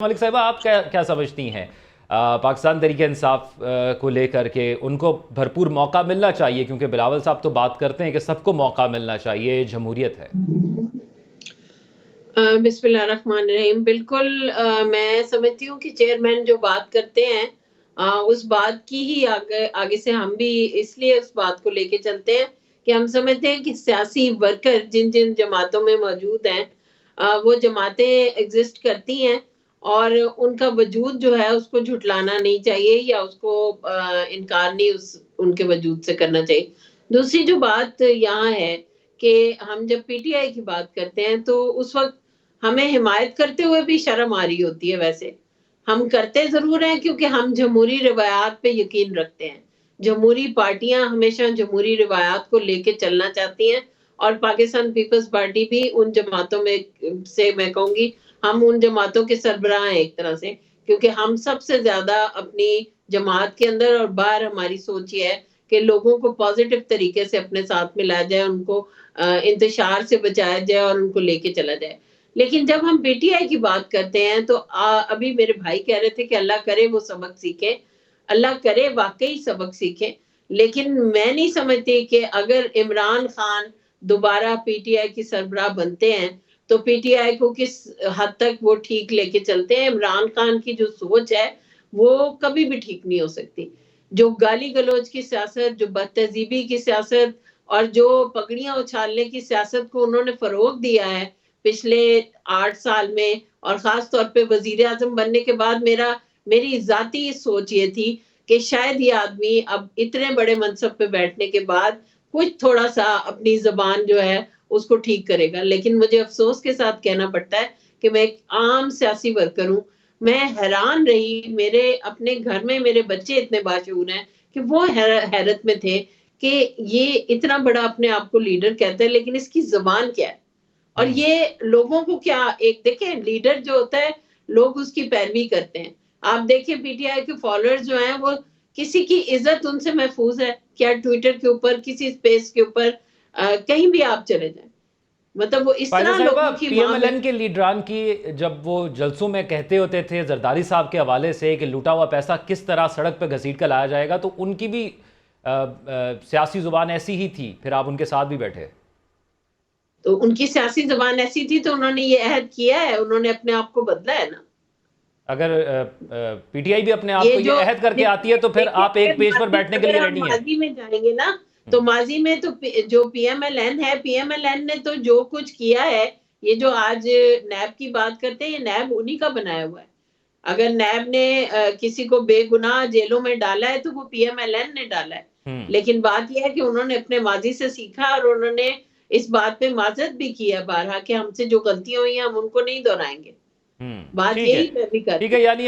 मलिक साहिबा, आप क्या क्या समझती हैं पाकिस्तान तहरीक इंसाफ को लेकर के? उनको भरपूर मौका मिलना चाहिए, क्योंकि बिलावल साहब तो बात करते हैं कि सबको मौका मिलना चाहिए, जमहूरियत है। बिस्मिल्लाहिर्रहमानिर्रहीम। बिल्कुल, मैं समझती हूँ कि चेयरमैन जो बात करते हैं, उस बात की ही आगे आगे से हम भी इसलिए उस बात को लेके चलते हैं कि हम समझते हैं कि सियासी वर्कर जिन जिन जमातों में मौजूद हैं, वो जमातें एग्जिस्ट करती हैं और उनका वजूद जो है उसको झुटलाना नहीं चाहिए या उसको इनकार नहीं उस उनके वजूद से करना चाहिए। दूसरी जो बात यहाँ है कि हम जब पीटीआई की बात करते हैं तो उस वक्त हमें हिमायत करते हुए भी शर्म आ रही होती है। वैसे हम करते ज़रूर हैं क्योंकि हम जमहूरी रिवायात पे यकीन रखते हैं। जमहूरी पार्टियां हमेशा जमहूरी रिवायात को लेके चलना चाहती हैं और पाकिस्तान पीपल्स पार्टी भी उन जमातों में से मैं कहूँगी हम उन जमातों के सरबराह हैं एक तरह से, क्योंकि हम सबसे ज़्यादा अपनी जमात के अंदर और बाहर हमारी सोच ये है कि लोगों को पॉजिटिव तरीके से अपने साथ मिलाया जाए, उनको इंतशार से बचाया जाए और उनको लेके चला जाए। लेकिन जब हम पीटीआई की बात करते हैं तो अभी मेरे भाई कह रहे थे कि अल्लाह करे वो सबक सीखे, अल्लाह करे वाकई सबक सीखे। लेकिन मैं नहीं समझती कि अगर इमरान खान दोबारा पीटीआई की सरबराह बनते हैं तो पीटीआई को किस हद तक वो ठीक लेके चलते हैं। इमरान खान की जो सोच है वो कभी भी ठीक नहीं हो सकती। जो गाली गलौज की सियासत, जो बदतहजीबी की सियासत और जो पगड़ियां उछालने की सियासत को उन्होंने फरोग दिया है पिछले 8 साल में, और खास तौर पे वजीर आजम बनने के बाद मेरी जाती सोच ये थी कि शायद ये आदमी अब इतने बड़े मनसब पे बैठने के बाद कुछ थोड़ा सा अपनी जबान जो है उसको ठीक करेगा। लेकिन मुझे अफसोस के साथ कहना पड़ता है कि मैं एक आम सियासी वर्कर हूँ। मैं हैरान रही, मेरे अपने घर में मेरे बच्चे इतने बाशऊर हैं कि वो हैरत में थे कि ये इतना बड़ा अपने आप को लीडर कहता है लेकिन इसकी जबान क्या है। और ये लोगों को क्या, एक देखें लीडर जो होता है लोग उसकी पैरवी करते हैं। आप देखिए पीटीआई के फॉलोअर्स जो हैं वो किसी की इज्जत उनसे महफूज है क्या? ट्विटर के ऊपर, किसी स्पेस के ऊपर, कहीं भी आप चले जाएं, मतलब वो इस फायजा तरह साहिबा, लोगों की वहां में। पीएमएलएन के लीडरान की जब वो जलसों में कहते होते थे जरदारी साहब के हवाले से कि लूटा हुआ पैसा किस तरह सड़क पर घसीट कर लाया जाएगा, तो उनकी भी सियासी जुबान ऐसी ही थी, फिर आप उनके साथ भी बैठे। तो उनकी सियासी जबान ऐसी थी तो उन्होंने ये अहद किया है, उन्होंने अपने आप को बदला है ना। अगर पीटीआई भी अपने आप ये को ये जो अहद करके आती है तो फिर देखिए, आप एक पेज पर बैठने के अगर लिए हम रेडी हैं। माजी में जाएंगे ना तो माजी में तो जो पीएमएलएन है, पीएमएलएन ने तो जो कुछ किया है, ये जो आज नैब की बात करते हैं, ये नैब उन्हीं का बनाया हुआ है। अगर नैब ने किसी को बेगुनाह जेलों में डाला है तो वो पीएमएलएन ने डाला है। लेकिन बात यह है कि उन्होंने अपने माजी से सीखा और उन्होंने इस बात पे माजरत भी की है बारहा कि हमसे जो गलतियां हुई हैं हम उनको नहीं दोहराएंगे। बात ठीक है, यही मैं भी ठीक करती है। हूँ। यानी